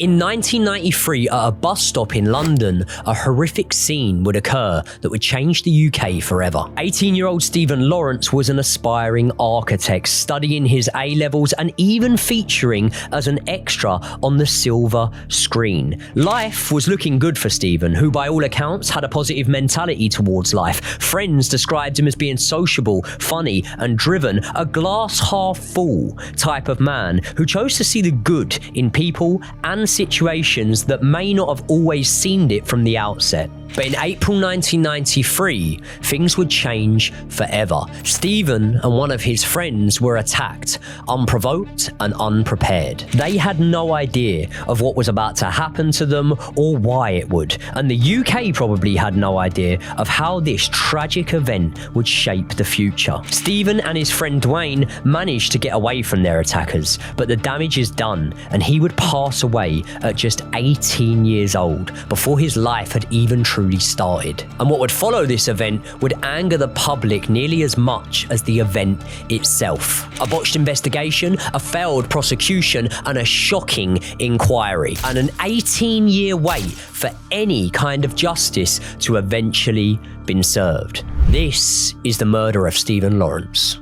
In 1993, at a bus stop in London, a horrific scene would occur that would change the UK forever. 18-year-old Stephen Lawrence was an aspiring architect, studying his A-levels and even featuring as an extra on the silver screen. Life was looking good for Stephen, who by all accounts had a positive mentality towards life. Friends described him as being sociable, funny and driven, a glass half full type of man who chose to see the good in people and situations that may not have always seemed it from the outset. But in April 1993, things would change forever. Stephen and one of his friends were attacked, unprovoked and unprepared. They had no idea of what was about to happen to them or why it would, and the UK probably had no idea of how this tragic event would shape the future. Stephen and his friend Dwayne managed to get away from their attackers, but the damage is done, and he would pass away at just 18 years old before his life had even truly started. And what would follow this event would anger the public nearly as much as the event itself. A botched investigation, a failed prosecution, and a shocking inquiry, and an 18-year wait for any kind of justice to eventually been served. This is the murder of Stephen Lawrence.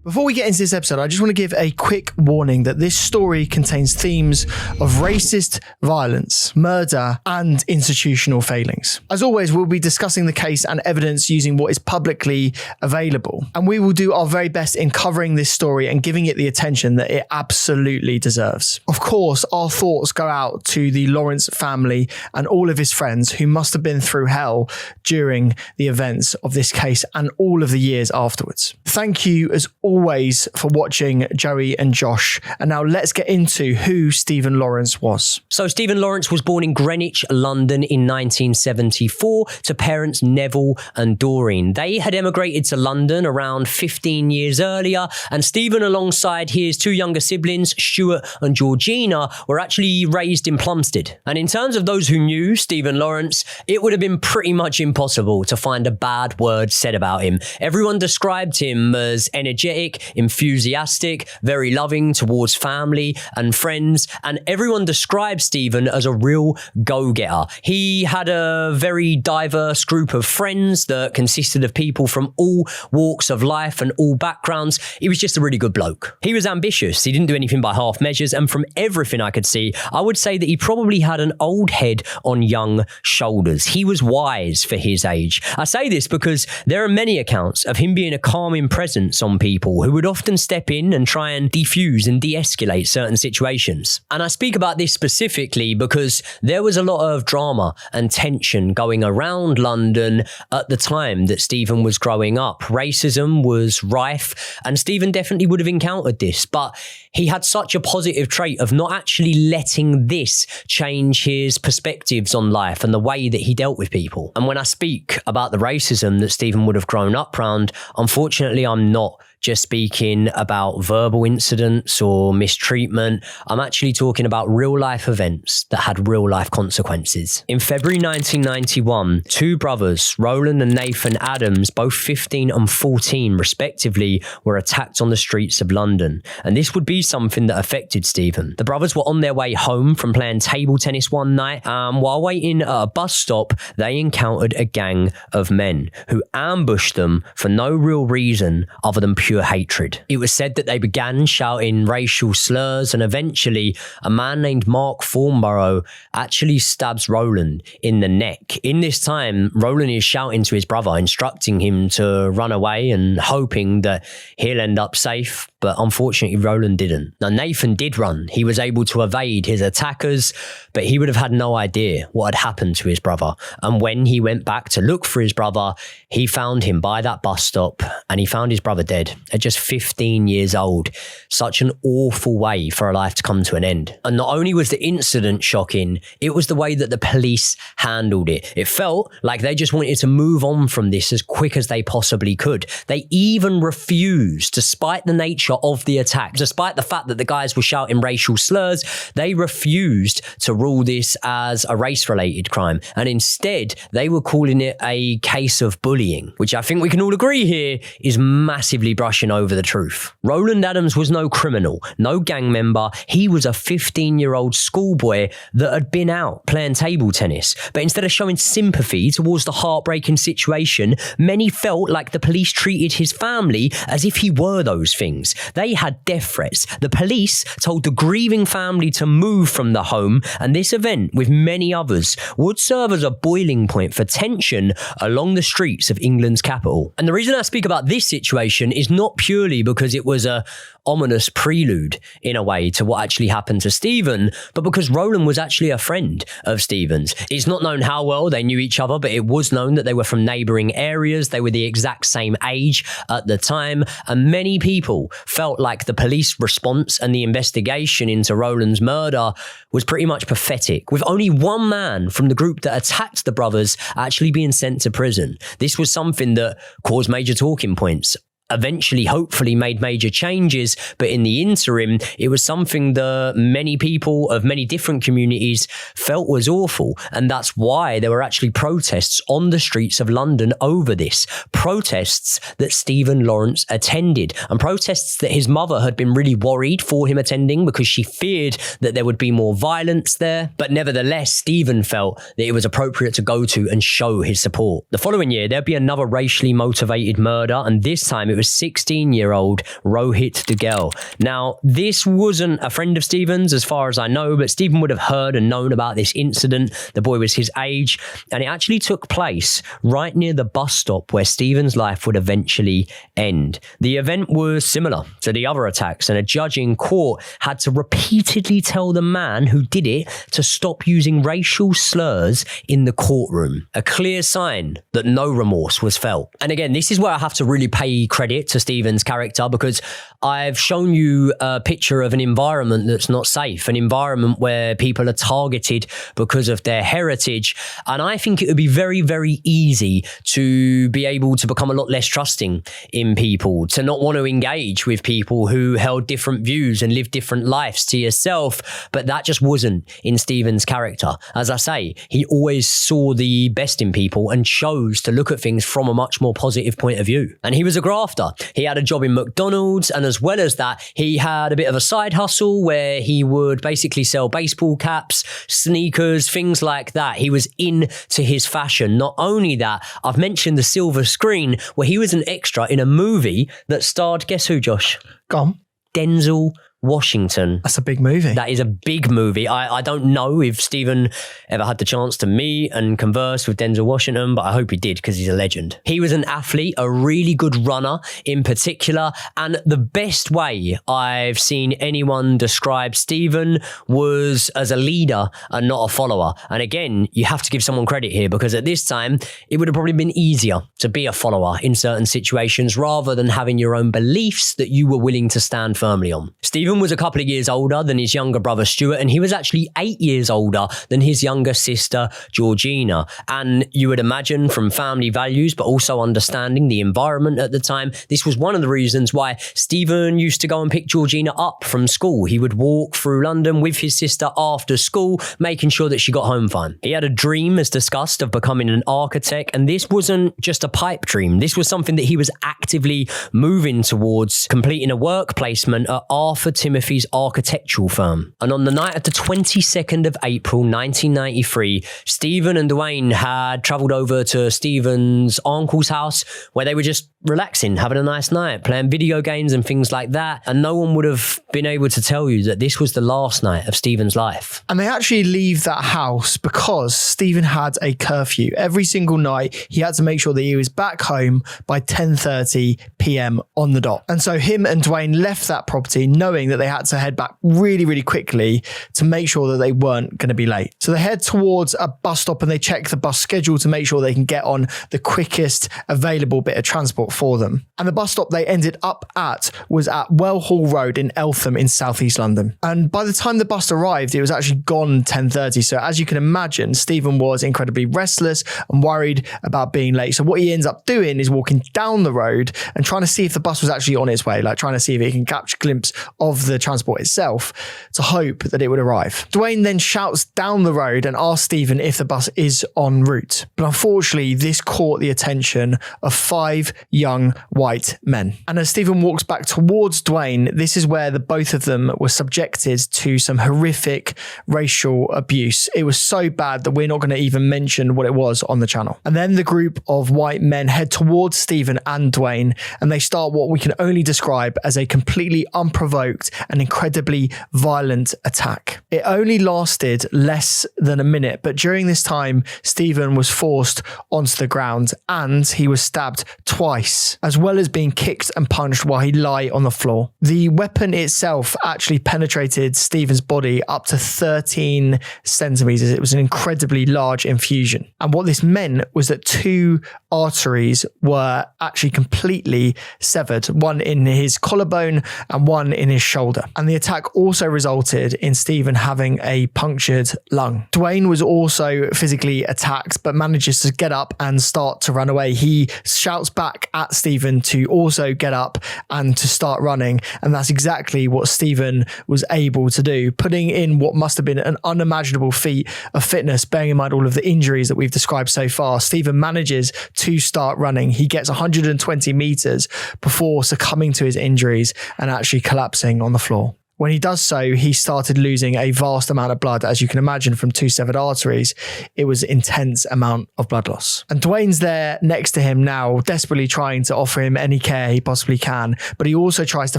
Before we get into this episode, I just want to give a quick warning that this story contains themes of racist violence, murder, and institutional failings. As always, we'll be discussing the case and evidence using what is publicly available, and we will do our very best in covering this story and giving it the attention that it absolutely deserves. Of course, our thoughts go out to the Lawrence family and all of his friends who must have been through hell during the events of this case and all of the years afterwards. Thank you as always for watching, Joey and Josh. And now let's get into who Stephen Lawrence was. So Stephen Lawrence was born in Greenwich, London in 1974 to parents Neville and Doreen. They had emigrated to London around 15 years earlier, and Stephen, alongside his two younger siblings, Stuart and Georgina, were actually raised in Plumstead. And in terms of those who knew Stephen Lawrence, it would have been pretty much impossible to find a bad word said about him. Everyone described him as energetic, enthusiastic, very loving towards family and friends, and everyone described Stephen as a real go-getter. He had a very diverse group of friends that consisted of people from all walks of life and all backgrounds. He was just a really good bloke. He was ambitious. He didn't do anything by half measures, and from everything I could see, I would say that he probably had an old head on young shoulders. He was wise for his age. I say this because there are many accounts of him being a calming presence on people who would often step in and try and defuse and de-escalate certain situations. And I speak about this specifically because there was a lot of drama and tension going around London at the time that Stephen was growing up. Racism was rife, and Stephen definitely would have encountered this, but he had such a positive trait of not actually letting this change his perspectives on life and the way that he dealt with people. And when I speak about the racism that Stephen would have grown up around, unfortunately, I'm not just speaking about verbal incidents or mistreatment. I'm actually talking about real life events that had real life consequences. In February 1991, two brothers, Roland and Nathan Adams, both 15 and 14 respectively, were attacked on the streets of London. And this would be something that affected Stephen. The brothers were on their way home from playing table tennis one night. While waiting at a bus stop, they encountered a gang of men who ambushed them for no real reason other than pure hatred. It was said that they began shouting racial slurs, and eventually a man named Mark Thornborough actually stabs Roland in the neck. In this time, Roland is shouting to his brother, instructing him to run away and hoping that he'll end up safe. But unfortunately, Roland didn't. Now, Nathan did run. He was able to evade his attackers, but he would have had no idea what had happened to his brother. And when he went back to look for his brother, he found him by that bus stop, and he found his brother dead at just 15 years old. Such an awful way for a life to come to an end. And not only was the incident shocking, it was the way that the police handled it. It felt like they just wanted to move on from this as quick as they possibly could. They even refused, despite the nature nature of the attack. Despite the fact that the guys were shouting racial slurs, they refused to rule this as a race-related crime. And instead, they were calling it a case of bullying, which I think we can all agree here is massively brushing over the truth. Roland Adams was no criminal, no gang member. He was a 15-year-old schoolboy that had been out playing table tennis. But instead of showing sympathy towards the heartbreaking situation, many felt like the police treated his family as if he were those things. They had death threats. The police told the grieving family to move from the home, and this event, with many others, would serve as a boiling point for tension along the streets of England's capital. And the reason I speak about this situation is not purely because it was a ominous prelude, in a way, to what actually happened to Stephen, but because Roland was actually a friend of Stephen's. It's not known how well they knew each other, but it was known that they were from neighbouring areas. They were the exact same age at the time, and many people felt like the police response and the investigation into Roland's murder was pretty much pathetic, with only one man from the group that attacked the brothers actually being sent to prison. This was something that caused major talking points, eventually hopefully made major changes, but in the interim, it was something that many people of many different communities felt was awful, and that's why there were actually protests on the streets of London over this. Protests that Stephen Lawrence attended, and protests that his mother had been really worried for him attending because she feared that there would be more violence there, but nevertheless, Stephen felt that it was appropriate to go to and show his support. The following year, there'd be another racially motivated murder, and this time it was 16-year-old Rohit Dugel. Now, this wasn't a friend of Stephen's, as far as I know, but Stephen would have heard and known about this incident. The boy was his age, and it actually took place right near the bus stop where Stephen's life would eventually end. The event was similar to the other attacks, and a judge in court had to repeatedly tell the man who did it to stop using racial slurs in the courtroom. A clear sign that no remorse was felt. And again, this is where I have to really pay credit to Stephen's character, because I've shown you a picture of an environment that's not safe, an environment where people are targeted because of their heritage. And I think it would be very, very easy to be able to become a lot less trusting in people, to not want to engage with people who held different views and lived different lives to yourself. But that just wasn't in Stephen's character. As I say, he always saw the best in people and chose to look at things from a much more positive point of view. And he was a grafter. He had a job in McDonald's, and as well as that, he had a bit of a side hustle where he would basically sell baseball caps, sneakers, things like that. He was into his fashion. Not only that, I've mentioned the silver screen, where he was an extra in a movie that starred, guess who, Josh? Go on. Denzel Washington. That's a big movie. That is a big movie. I don't know if Stephen ever had the chance to meet and converse with Denzel Washington, but I hope he did, because he's a legend. He was an athlete, a really good runner in particular, and the best way I've seen anyone describe Stephen was as a leader and not a follower. And again, you have to give someone credit here, because at this time, it would have probably been easier to be a follower in certain situations rather than having your own beliefs that you were willing to stand firmly on. Stephen was a couple of years older than his younger brother Stuart, and he was actually 8 years older than his younger sister Georgina. And you would imagine, from family values but also understanding the environment at the time, this was one of the reasons why Stephen used to go and pick Georgina up from school. He would walk through London with his sister after school, making sure that she got home fine. He had a dream, as discussed, of becoming an architect, and this wasn't just a pipe dream. This was something that he was actively moving towards, completing a work placement at Arthur Timothy's architectural firm. And on the night of the 22nd of April 1993, Stephen and Dwayne had travelled over to Stephen's uncle's house, where they were just relaxing, having a nice night, playing video games and things like that. And no one would have been able to tell you that this was the last night of Stephen's life. And they actually leave that house because Stephen had a curfew. Every single night, he had to make sure that he was back home by 10:30 p.m. on the dot. And so him and Dwayne left that property knowing that they had to head back really, really quickly to make sure that they weren't going to be late. So they head towards a bus stop and they check the bus schedule to make sure they can get on the quickest available bit of transport for them. And the bus stop they ended up at was at Well Hall Road in Eltham in southeast London. And by the time the bus arrived, it was actually gone 10:30. So as you can imagine, Stephen was incredibly restless and worried about being late. So what he ends up doing is walking down the road and trying to see if the bus was actually on its way, like trying to see if he can catch a glimpse of the transport itself to hope that it would arrive. Dwayne then shouts down the road and asks Stephen if the bus is en route. But unfortunately, this caught the attention of 5 young white men. And as Stephen walks back towards Dwayne, this is where the both of them were subjected to some horrific racial abuse. It was so bad that we're not going to even mention what it was on the channel. And then the group of white men head towards Stephen and Dwayne, and they start what we can only describe as a completely unprovoked and incredibly violent attack. It only lasted less than a minute, but during this time, Stephen was forced onto the ground and he was stabbed twice, as well as being kicked and punched while he lay on the floor. The weapon itself actually penetrated Stephen's body up to 13 centimeters. It was an incredibly large infusion. And what this meant was that 2 arteries were actually completely severed, one in his collarbone and one in his shoulder. And the attack also resulted in Stephen having a punctured lung. Dwayne was also physically attacked, but manages to get up and start to run away. He shouts back at Stephen to also get up and to start running. And that's exactly what Stephen was able to do, putting in what must have been an unimaginable feat of fitness, bearing in mind all of the injuries that we've described so far. Stephen manages to start running. He gets 120 meters before succumbing to his injuries and actually collapsing on the floor. When he does so, he started losing a vast amount of blood. As you can imagine, from 2 severed arteries, it was an intense amount of blood loss. And Dwayne's there next to him now, desperately trying to offer him any care he possibly can. But he also tries to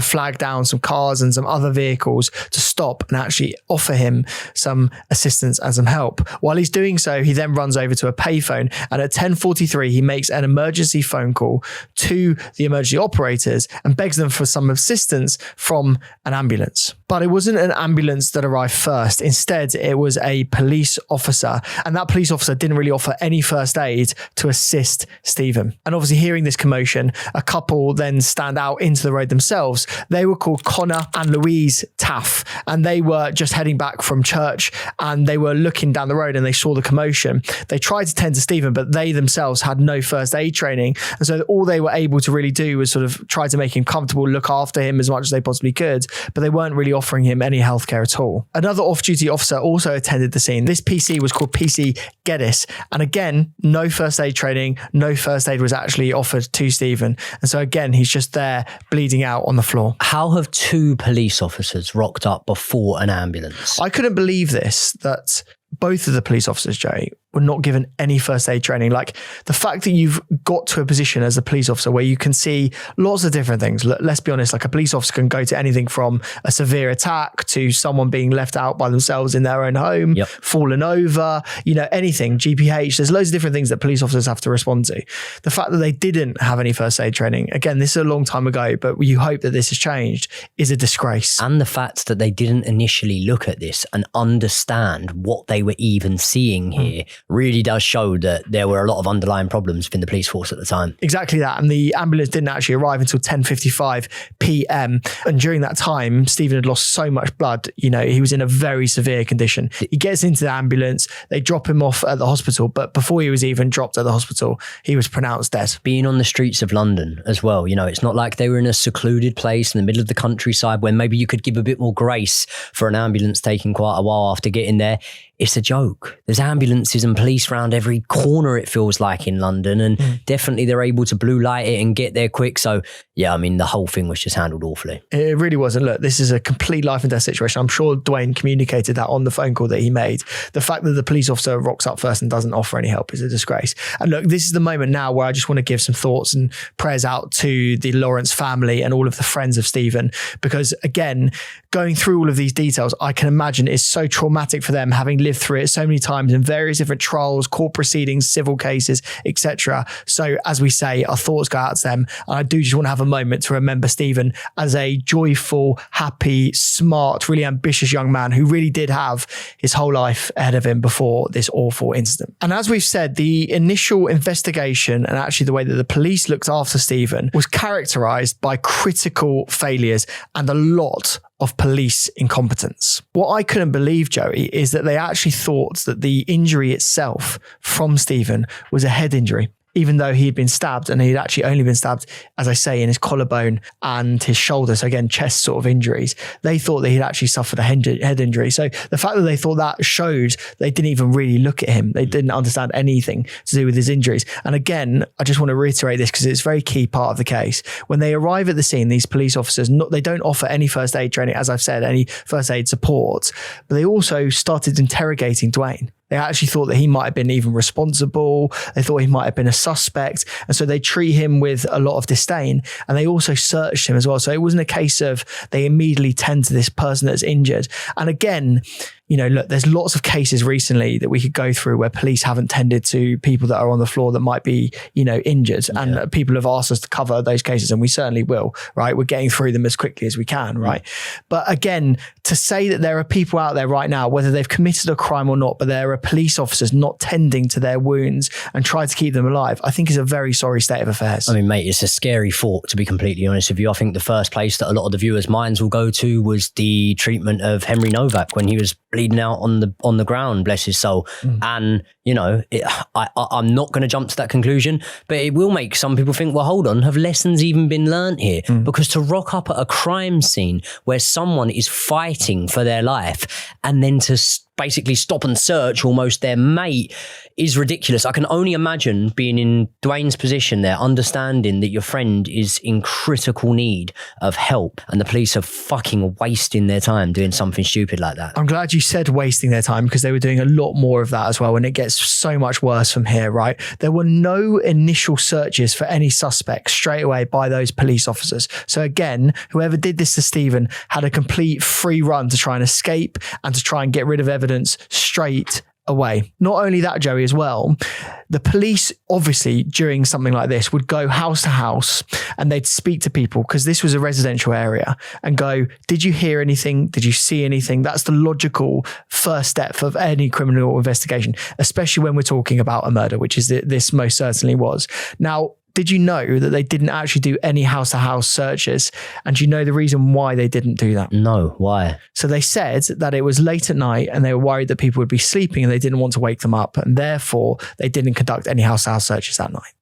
flag down some cars and some other vehicles to stop and actually offer him some assistance and some help. While he's doing so, he then runs over to a payphone. And at 10:43, he makes an emergency phone call to the emergency operators and begs them for some assistance from an ambulance. But it wasn't an ambulance that arrived first. Instead, it was a police officer. And that police officer didn't really offer any first aid to assist Stephen. And obviously hearing this commotion, a couple then stand out into the road themselves. They were called Connor and Louise Taff. And they were just heading back from church and they were looking down the road and they saw the commotion. They tried to tend to Stephen, but they themselves had no first aid training. And so all they were able to really do was sort of try to make him comfortable, look after him as much as they possibly could. But they weren't really offering him any healthcare at all. Another off-duty officer also attended the scene. This PC was called PC Geddes. And again, no first aid training, no first aid was actually offered to Stephen. And so again, he's just there bleeding out on the floor. How have 2 police officers rocked up before an ambulance? I couldn't believe this, that both of the police officers, Joey, were not given any first aid training. Like the fact that you've got to a position as a police officer where you can see lots of different things. Let's be honest, like a police officer can go to anything from a severe attack to someone being left out by themselves in their own home, fallen over, anything, GPH. There's loads of different things that police officers have to respond to. The fact that they didn't have any first aid training, again, this is a long time ago, but you hope that this has changed, is a disgrace. And the fact that they didn't initially look at this and understand what they were even seeing here really does show that there were a lot of underlying problems within the police force at the time. Exactly that. And the ambulance didn't actually arrive until 10:55 p.m. And during that time, Stephen had lost so much blood, he was in a very severe condition. He gets into the ambulance, they drop him off at the hospital, but before he was even dropped at the hospital, he was pronounced dead. Being on the streets of London as well, it's not like they were in a secluded place in the middle of the countryside where maybe you could give a bit more grace for an ambulance taking quite a while after getting there. It's a joke. There's ambulances and police around every corner, it feels like, in London. And definitely they're able to blue light it and get there quick. So, yeah, the whole thing was just handled awfully. It really was. And look, this is a complete life and death situation. I'm sure Dwayne communicated that on the phone call that he made. The fact that the police officer rocks up first and doesn't offer any help is a disgrace. And look, this is the moment now where I just want to give some thoughts and prayers out to the Lawrence family and all of the friends of Stephen. Because again, going through all of these details, I can imagine is so traumatic for them, having lived through it so many times in various different trials, court proceedings, civil cases, etc. So as we say, our thoughts go out to them. And I do just want to have a moment to remember Stephen as a joyful, happy, smart, really ambitious young man who really did have his whole life ahead of him before this awful incident. And as we've said, the initial investigation and actually the way that the police looked after Stephen was characterized by critical failures and a lot of police incompetence. What I couldn't believe, Joey, is that they actually thought that the injury itself from Stephen was a head injury, even though he had been stabbed, and he'd actually only been stabbed, as I say, in his collarbone and his shoulder. So again, chest sort of injuries. They thought that he'd actually suffered a head injury. So the fact that they thought that showed they didn't even really look at him. They didn't understand anything to do with his injuries. And again, I just want to reiterate this because it's a very key part of the case. When they arrive at the scene, these police officers, they don't offer any first aid training, as I've said, any first aid support, but they also started interrogating Dwayne. They actually thought that he might have been even responsible. They thought he might have been a suspect. And so they treat him with a lot of disdain. And they also searched him as well. So it wasn't a case of they immediately tend to this person that's injured. And again, you know, look, there's lots of cases recently that we could go through where police haven't tended to people that are on the floor that might be, you know, injured. Yeah. And people have asked us to cover those cases, and we certainly will, right? We're getting through them as quickly as we can, right? But again, to say that there are people out there right now, whether they've committed a crime or not, but there are police officers not tending to their wounds and try to keep them alive, I think is a very sorry state of affairs. I mean, mate, it's a scary thought, to be completely honest with you. I think the first place that a lot of the viewers' minds will go to was the treatment of Henry Novak when he was bleeding out on the ground, bless his soul. And, you know, I'm not going to jump to that conclusion, but it will make some people think, well, hold on, have lessons even been learnt here? Because to rock up at a crime scene where someone is fighting for their life and then to basically stop and search almost their mate is ridiculous. I can only imagine being in Dwayne's position there, understanding that your friend is in critical need of help and the police are fucking wasting their time doing something stupid like that. I'm glad you said wasting their time, because they were doing a lot more of that as well, and it gets so much worse from here, right? There were no initial searches for any suspects straight away by those police officers. So again, whoever did this to Stephen had a complete free run to try and escape and to try and get rid of evidence straight away. Not only that, Joey, as well, the police obviously during something like this would go house to house and they'd speak to people, because this was a residential area, and go, did you hear anything? Did you see anything? That's the logical first step of any criminal investigation, especially when we're talking about a murder, which is this most certainly was. Now, did you know that they didn't actually do any house-to-house searches? And do you know the reason why they didn't do that? No, why? So they said that it was late at night and they were worried that people would be sleeping and they didn't want to wake them up. And therefore, they didn't conduct any house-to-house searches that night.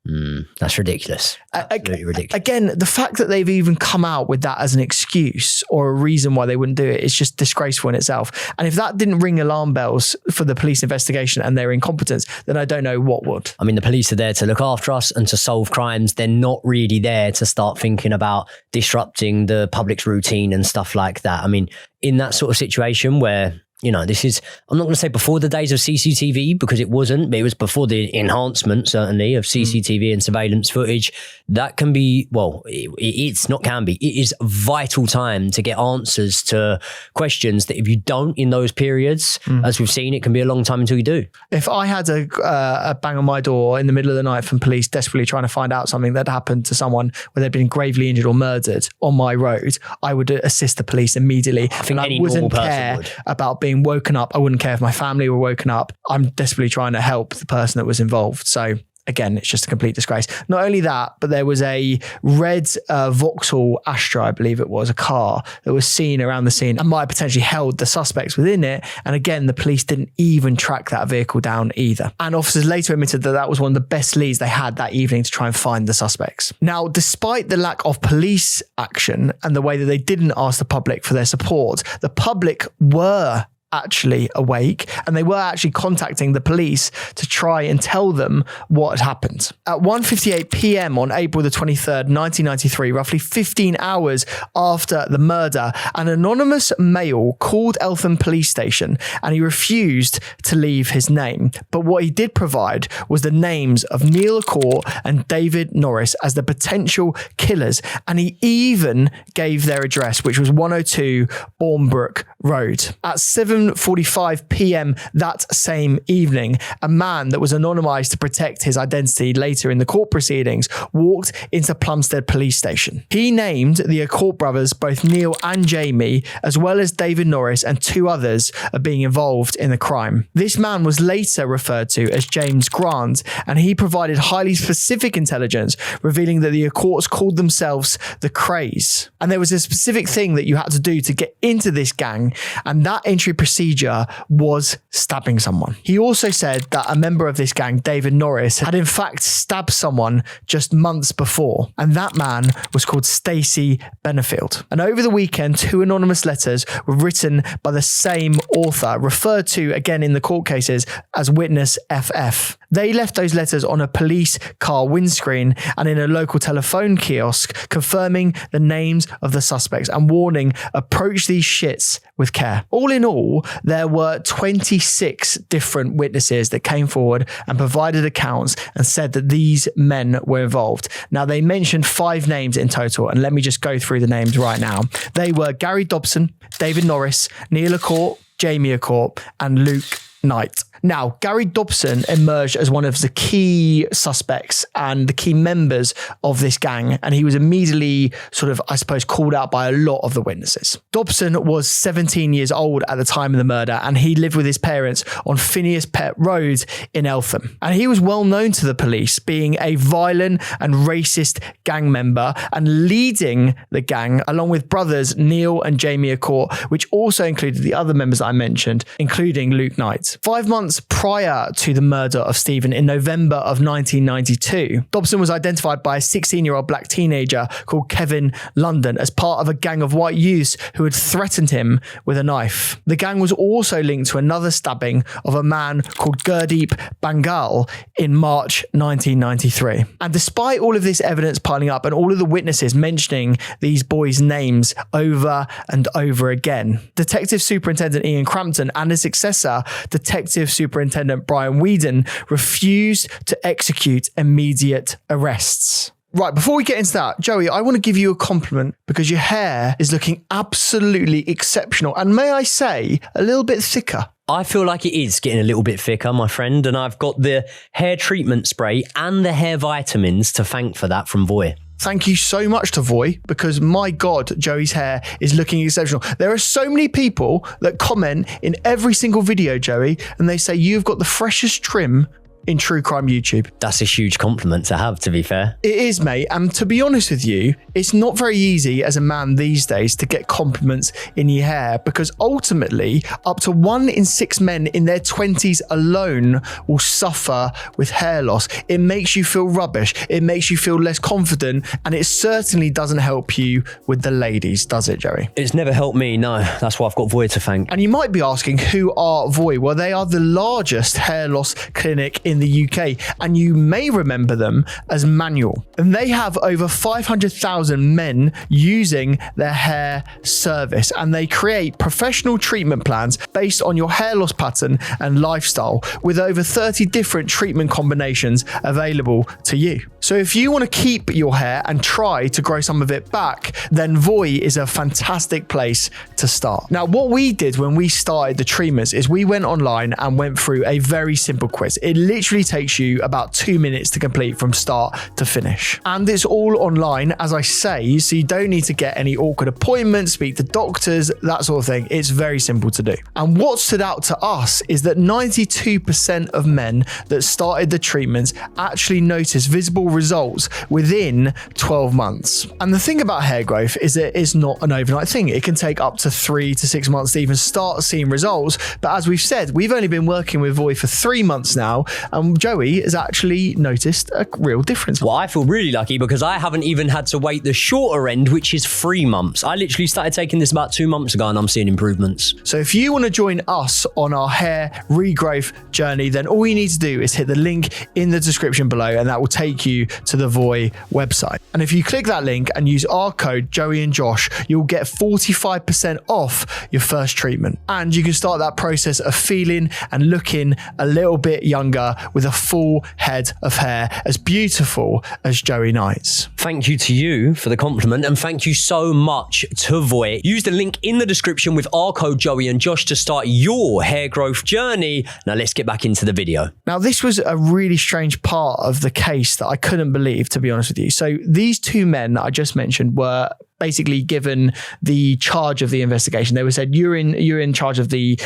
That's ridiculous. Absolutely ridiculous. Again, the fact that they've even come out with that as an excuse or a reason why they wouldn't do it is just disgraceful in itself. And if that didn't ring alarm bells for the police investigation and their incompetence, then I don't know what would. I mean, the police are there to look after us and to solve crimes. They're not really there to start thinking about disrupting the public's routine and stuff like that. I mean, in that sort of situation where, you know, this is, I'm not going to say before the days of CCTV, because it wasn't, but it was before the enhancement, certainly, of CCTV and surveillance footage. That can be, well, it's not can be, it is vital time to get answers to questions that if you don't in those periods, as we've seen, it can be a long time until you do. If I had a bang on my door in the middle of the night from police desperately trying to find out something that happened to someone where they'd been gravely injured or murdered on my road, I would assist the police immediately. I think any normal person would. About being woken up. I wouldn't care if my family were woken up. I'm desperately trying to help the person that was involved. So again, it's just a complete disgrace. Not only that, but there was a red Vauxhall Astra, I believe it was, a car that was seen around the scene and might have potentially held the suspects within it. And again, the police didn't even track that vehicle down either. And officers later admitted that that was one of the best leads they had that evening to try and find the suspects. Now, despite the lack of police action and the way that they didn't ask the public for their support, the public were actually awake and they were actually contacting the police to try and tell them what had happened. At 1:58 p.m. on April the 23rd, 1993, roughly 15 hours after the murder, an anonymous male called Eltham Police Station and he refused to leave his name. But what he did provide was the names of Neil Court and David Norris as the potential killers, and he even gave their address, which was 102 Bournebrook Road. At 7 7:45 p.m. that same evening, a man that was anonymized to protect his identity later in the court proceedings walked into Plumstead police station. He named the Accord brothers, both Neil and Jamie, as well as David Norris and two others, of being involved in the crime. This man was later referred to as James Grant, and he provided highly specific intelligence, revealing that the Accords called themselves the Craze. And there was a specific thing that you had to do to get into this gang, and that entry procedure was stabbing someone. He also said that a member of this gang, David Norris, had in fact stabbed someone just months before, and that man was called Stacey Benefield. And over the weekend, two anonymous letters were written by the same author, referred to again in the court cases as Witness FF. They left those letters on a police car windscreen and in a local telephone kiosk, confirming the names of the suspects and warning, approach these shits with care. All in all, there were 26 different witnesses that came forward and provided accounts and said that these men were involved. Now, they mentioned 5 names in total, and let me just go through the names right now. They were Gary Dobson, David Norris, Neil Accord, Jamie Accord, and Luke Knight. Now, Gary Dobson emerged as one of the key suspects and the key members of this gang, and he was immediately sort of, I suppose, called out by a lot of the witnesses. Dobson was 17 years old at the time of the murder, and he lived with his parents on Phineas Pett Road in Eltham. And he was well known to the police, being a violent and racist gang member and leading the gang along with brothers Neil and Jamie Accord, which also included the other members I mentioned, including Luke Knight. 5 months prior to the murder of Stephen in November of 1992, Dobson was identified by a 16-year-old black teenager called Kevin London as part of a gang of white youths who had threatened him with a knife. The gang was also linked to another stabbing of a man called Gurdeep Bangal in March 1993. And despite all of this evidence piling up and all of the witnesses mentioning these boys' names over and over again, Detective Superintendent Ian Crampton and his successor, Detective Superintendent Brian Whedon, refused to execute immediate arrests. Right, before we get into that, Joey, I want to give you a compliment because your hair is looking absolutely exceptional. And may I say, a little bit thicker. I feel like it is getting a little bit thicker, my friend, and I've got the hair treatment spray and the hair vitamins to thank for that from Voy. Thank you so much to Voy, because my God, Joey's hair is looking exceptional. There are so many people that comment in every single video, Joey, and they say you've got the freshest trim in true crime YouTube. That's a huge compliment to have, to be fair. It is, mate. And to be honest with you, it's not very easy as a man these days to get compliments in your hair, because ultimately up to 1 in 6 men in their 20s alone will suffer with hair loss. It makes you feel rubbish. It makes you feel less confident, and it certainly doesn't help you with the ladies, does it, Joey? It's never helped me, no. That's why I've got Voy to thank. And you might be asking, who are Voy? Well, they are the largest hair loss clinic in the UK, and you may remember them as Manual. And they have over 500,000 men using their hair service, and they create professional treatment plans based on your hair loss pattern and lifestyle, with over 30 different treatment combinations available to you. So if you want to keep your hair and try to grow some of it back, then Voy is a fantastic place to start. Now, what we did when we started the treatments is we went online and went through a very simple quiz. It literally takes you about 2 minutes to complete from start to finish. And it's all online, as I say, so you don't need to get any awkward appointments, speak to doctors, that sort of thing. It's very simple to do. And what stood out to us is that 92% of men that started the treatments actually noticed visible results within 12 months. And the thing about hair growth is that it's not an overnight thing. It can take up to 3 to 6 months to even start seeing results. But as we've said, we've only been working with Voy for 3 months now, and Joey has actually noticed a real difference. Well, I feel really lucky because I haven't even had to wait the shorter end, which is 3 months. I literally started taking this about 2 months ago, and I'm seeing improvements. So if you want to join us on our hair regrowth journey, then all you need to do is hit the link in the description below, and that will take you you to the Voy website. And if you click that link and use our code Joey and Josh, you'll get 45% off your first treatment. And you can start that process of feeling and looking a little bit younger with a full head of hair as beautiful as Joey Knight's. Thank you to you for the compliment, and thank you so much to Voy. Use the link in the description with our code Joey and Josh to start your hair growth journey. Now let's get back into the video. Now this was a really strange part of the case that I couldn't believe, to be honest with you. So these two men that I just mentioned were basically given the charge of the investigation. They were said, you're in charge of the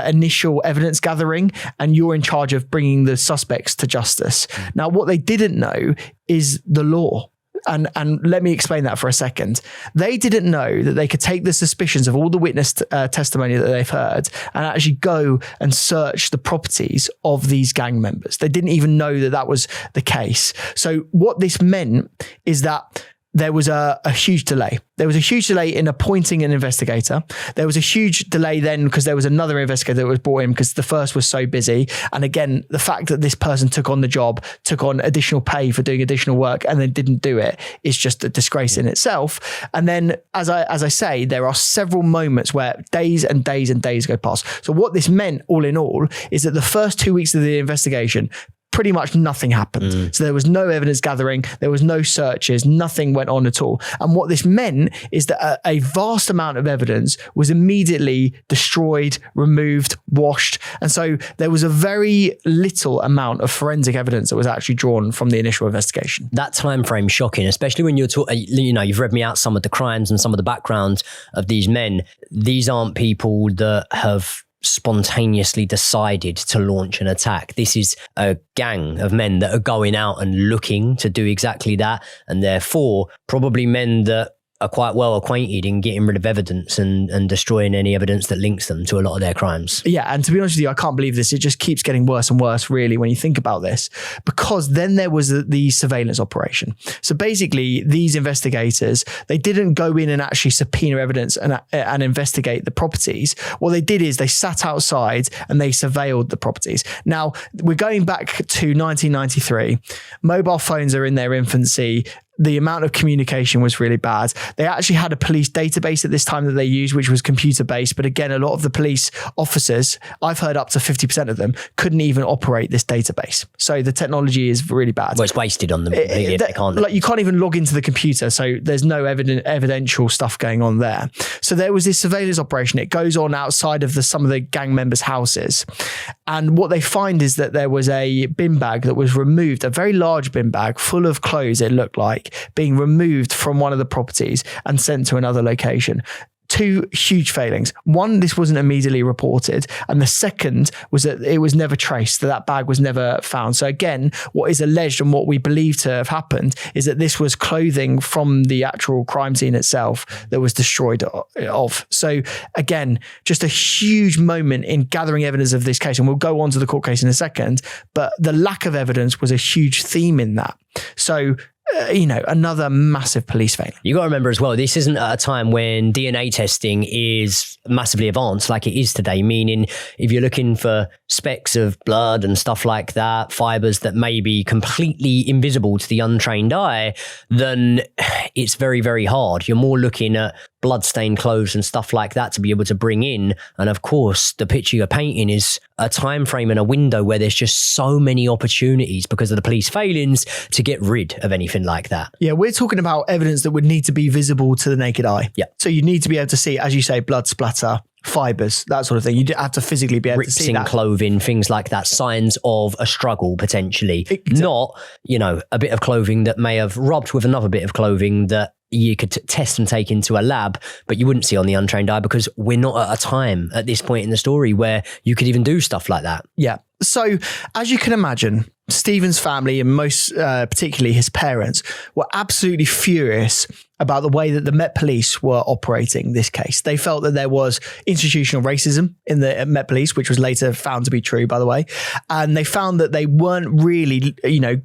initial evidence gathering, and you're in charge of bringing the suspects to justice. Now, what they didn't know is the law. And let me explain that for a second. They didn't know that they could take the suspicions of all the witness testimony that they've heard and actually go and search the properties of these gang members. They didn't even know that that was the case. So what this meant is that there was a huge delay. There was a huge delay in appointing an investigator. There was a huge delay then because there was another investigator that was brought in because the first was so busy. And again, the fact that this person took on the job, took on additional pay for doing additional work and then didn't do it is just a disgrace in itself. And then, as I say, there are several moments where days and days and days go past. So what this meant, all in all, is that the first 2 weeks of the investigation, pretty much nothing happened. So there was no evidence gathering, there was no searches, nothing went on at all. And what this meant is that a vast amount of evidence was immediately destroyed, removed, washed. And so there was a very little amount of forensic evidence that was actually drawn from the initial investigation. That time frame shocking, especially when you're talking, you've read me out some of the crimes and some of the backgrounds of these men. These aren't people that have spontaneously decided to launch an attack. This is a gang of men that are going out and looking to do exactly that, and therefore probably men that are quite well acquainted in getting rid of evidence and destroying any evidence that links them to a lot of their crimes. Yeah, and to be honest with you, I can't believe this. It just keeps getting worse and worse, really, when you think about this, because then there was the surveillance operation. So basically, these investigators, they didn't go in and actually subpoena evidence and investigate the properties. What they did is they sat outside and they surveilled the properties. Now, we're going back to 1993. Mobile phones are in their infancy. The amount of communication was really bad. They actually had a police database at this time that they used, which was computer-based. But again, a lot of the police officers, I've heard up to 50% of them, couldn't even operate this database. So the technology is really bad. Well, it's wasted on them. They can't. Like, you can't even log into the computer. So there's no evidential stuff going on there. So there was this surveillance operation. It goes on outside of some of the gang members' houses. And what they find is that there was a bin bag that was removed, a very large bin bag full of clothes, it looked like, being removed from one of the properties and sent to another location. Two huge failings. One, this wasn't immediately reported. And the second was that it was never traced, that bag was never found. So again, what is alleged and what we believe to have happened is that this was clothing from the actual crime scene itself that was destroyed of. So again, just a huge moment in gathering evidence of this case. And we'll go on to the court case in a second, but the lack of evidence was a huge theme in that. So another massive police failure. You got to remember as well, this isn't at a time when DNA testing is massively advanced like it is today, meaning if you're looking for specks of blood and stuff like that, fibers that may be completely invisible to the untrained eye, then it's very, very hard. You're more looking at blood-stained clothes and stuff like that to be able to bring in. And of course, the picture you're painting is a time frame and a window where there's just so many opportunities because of the police failings to get rid of anything like that. Yeah, we're talking about evidence that would need to be visible to the naked eye. Yeah. So you need to be able to see, as you say, blood splatter, fibers, that sort of thing. You have to physically be able to see that. Clothing, things like that, signs of a struggle potentially. Not, a bit of clothing that may have rubbed with another bit of clothing that you could test and take into a lab, but you wouldn't see on the untrained eye because we're not at a time at this point in the story where you could even do stuff like that. Yeah. So as you can imagine, Stephen's family and most particularly his parents were absolutely furious about the way that the Met Police were operating this case. They felt that there was institutional racism in the Met Police, which was later found to be true, by the way. And they found that they weren't really,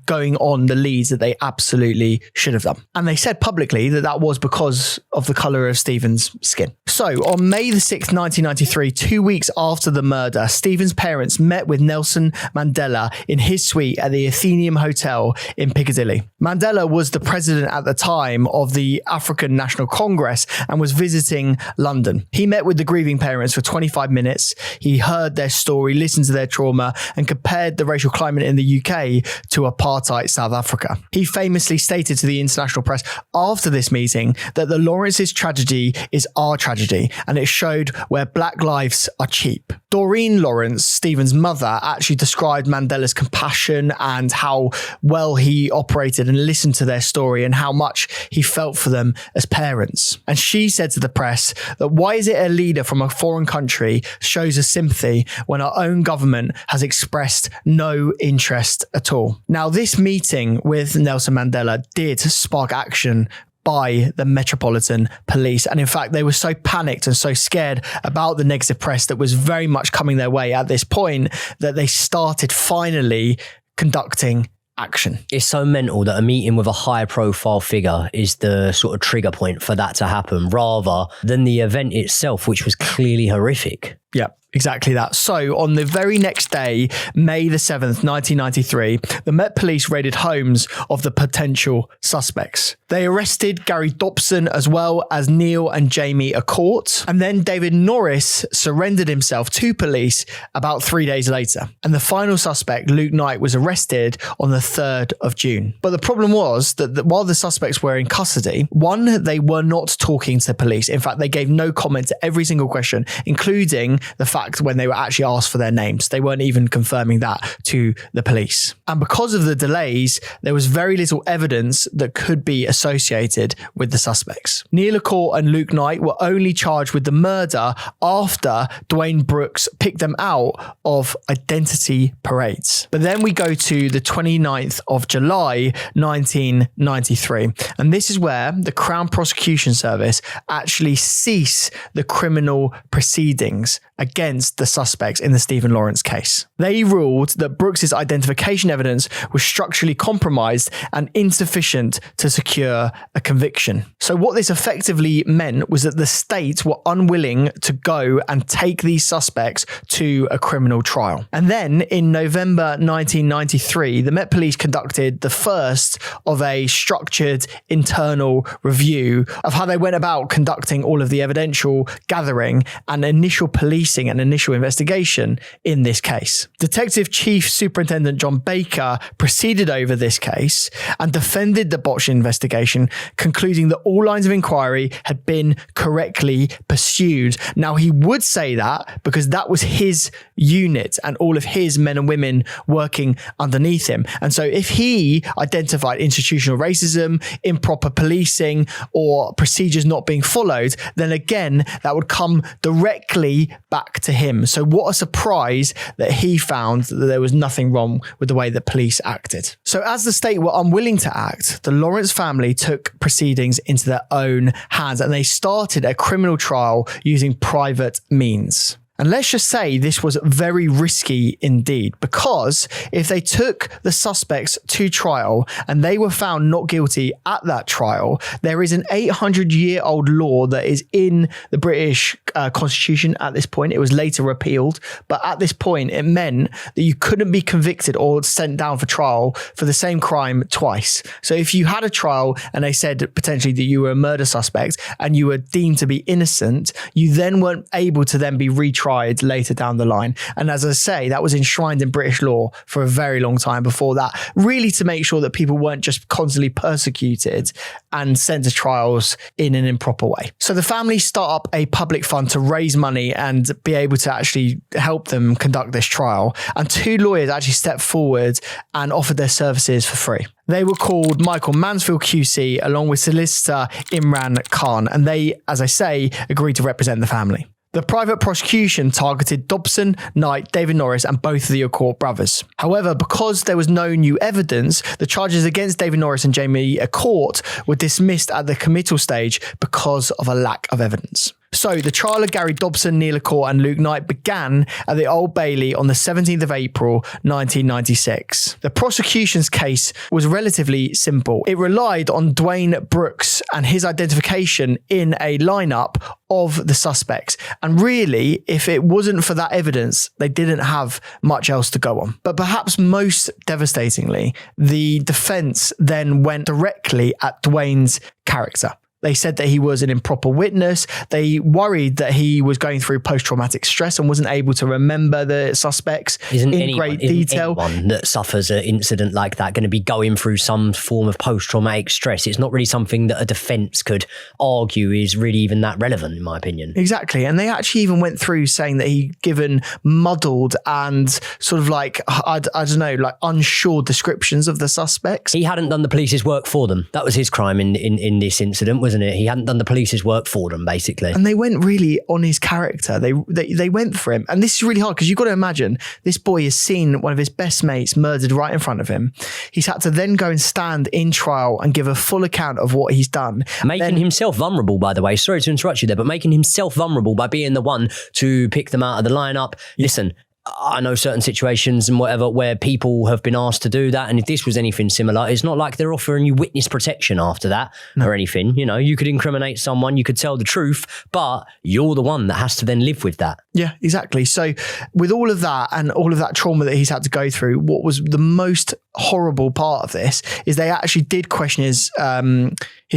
going on the leads that they absolutely should have done. And they said publicly that that was because of the colour of Stephen's skin. So on May the 6th, 1993, 2 weeks after the murder, Stephen's parents met with Nelson Mandela in his suite suite at the Athenaeum Hotel in Piccadilly. Mandela was the president at the time of the African National Congress and was visiting London. He met with the grieving parents for 25 minutes. He heard their story, listened to their trauma, and compared the racial climate in the UK to apartheid South Africa. He famously stated to the international press after this meeting that the Lawrence's tragedy is our tragedy, and it showed where black lives are cheap. Doreen Lawrence, Stephen's mother, actually described Mandela's compassion and how well he operated and listened to their story and how much he felt for them as parents. And she said to the press that why is it a leader from a foreign country shows us sympathy when our own government has expressed no interest at all. Now, this meeting with Nelson Mandela did spark action by the Metropolitan Police. And in fact, they were so panicked and so scared about the negative press that was very much coming their way at this point that they started finally conducting action. It's so mental that a meeting with a high profile figure is the sort of trigger point for that to happen rather than the event itself, which was clearly horrific. Yeah, exactly that. So on the very next day, May the 7th, 1993, the Met Police raided homes of the potential suspects. They arrested Gary Dobson as well as Neil and Jamie Accourt. And then David Norris surrendered himself to police about 3 days later. And the final suspect, Luke Knight, was arrested on the 3rd of June. But the problem was that while the suspects were in custody, one, they were not talking to police. In fact, they gave no comment to every single question, including the fact when they were actually asked for their names. They weren't even confirming that to the police. And because of the delays, there was very little evidence that could be associated with the suspects. Neil Accourt and Luke Knight were only charged with the murder after Dwayne Brooks picked them out of identity parades. But then we go to the 29th of July, 1993. And this is where the Crown Prosecution Service actually cease the criminal proceedings against the suspects in the Stephen Lawrence case. They ruled that Brooks's identification evidence was structurally compromised and insufficient to secure a conviction. So what this effectively meant was that the state were unwilling to go and take these suspects to a criminal trial. And then in November 1993, the Met Police conducted the first of a structured internal review of how they went about conducting all of the evidential gathering and initial policing and initial investigation in this case. Detective Chief Superintendent John Baker proceeded over this case and defended the botched investigation, concluding that all lines of inquiry had been correctly pursued. Now, he would say that because that was his unit and all of his men and women working underneath him. And so if he identified institutional racism, improper policing, or procedures not being followed, then again, that would come directly back to him. So what a surprise that he found that there was nothing wrong with the way that police acted. So as the state were unwilling to act, the Lawrence family took proceedings into their own hands and they started a criminal trial using private means. And let's just say this was very risky indeed, because if they took the suspects to trial and they were found not guilty at that trial, there is an 800-year-old law that is in the British Constitution at this point. It was later repealed, but at this point it meant that you couldn't be convicted or sent down for trial for the same crime twice. So if you had a trial and they said potentially that you were a murder suspect and you were deemed to be innocent, you then weren't able to then be retried later down the line. And as I say, that was enshrined in British law for a very long time before that, really to make sure that people weren't just constantly persecuted and sent to trials in an improper way. So the family start up a public fund to raise money and be able to actually help them conduct this trial. And two lawyers actually stepped forward and offered their services for free. They were called Michael Mansfield QC along with solicitor Imran Khan. And they, as I say, agreed to represent the family. The private prosecution targeted Dobson, Knight, David Norris and both of the Accourt brothers. However, because there was no new evidence, the charges against David Norris and Jamie Accourt were dismissed at the committal stage because of a lack of evidence. So the trial of Gary Dobson, Neil Court and Luke Knight began at the Old Bailey on the 17th of April 1996. The prosecution's case was relatively simple. It relied on Dwayne Brooks and his identification in a lineup of the suspects. And really, if it wasn't for that evidence, they didn't have much else to go on. But perhaps most devastatingly, the defense then went directly at Dwayne's character. They said that he was an improper witness. They worried that he was going through post-traumatic stress and wasn't able to remember the suspects in great detail. Isn't anyone that suffers an incident like that going to be going through some form of post-traumatic stress? It's not really something that a defence could argue is really even that relevant, in my opinion. Exactly. And they actually even went through saying that he'd given muddled and sort of like, I don't know, like unsure descriptions of the suspects. He hadn't done the police's work for them. That was his crime in this incident, wasn't it? He hadn't done the police's work for them, basically. And they went really on his character. They went for him. And this is really hard because you've got to imagine this boy has seen one of his best mates murdered right in front of him. He's had to then go and stand in trial and give a full account of what he's done. Making himself vulnerable, by the way. Sorry to interrupt you there, but making himself vulnerable by being the one to pick them out of the lineup. Yeah. Listen, I know certain situations and whatever where people have been asked to do that. And if this was anything similar, it's not like they're offering you witness protection after that or anything. You know, you could incriminate someone, you could tell the truth, but you're the one that has to then live with that. Yeah, exactly. So with all of that and all of that trauma that he's had to go through, what was the most horrible part of this is they actually did question his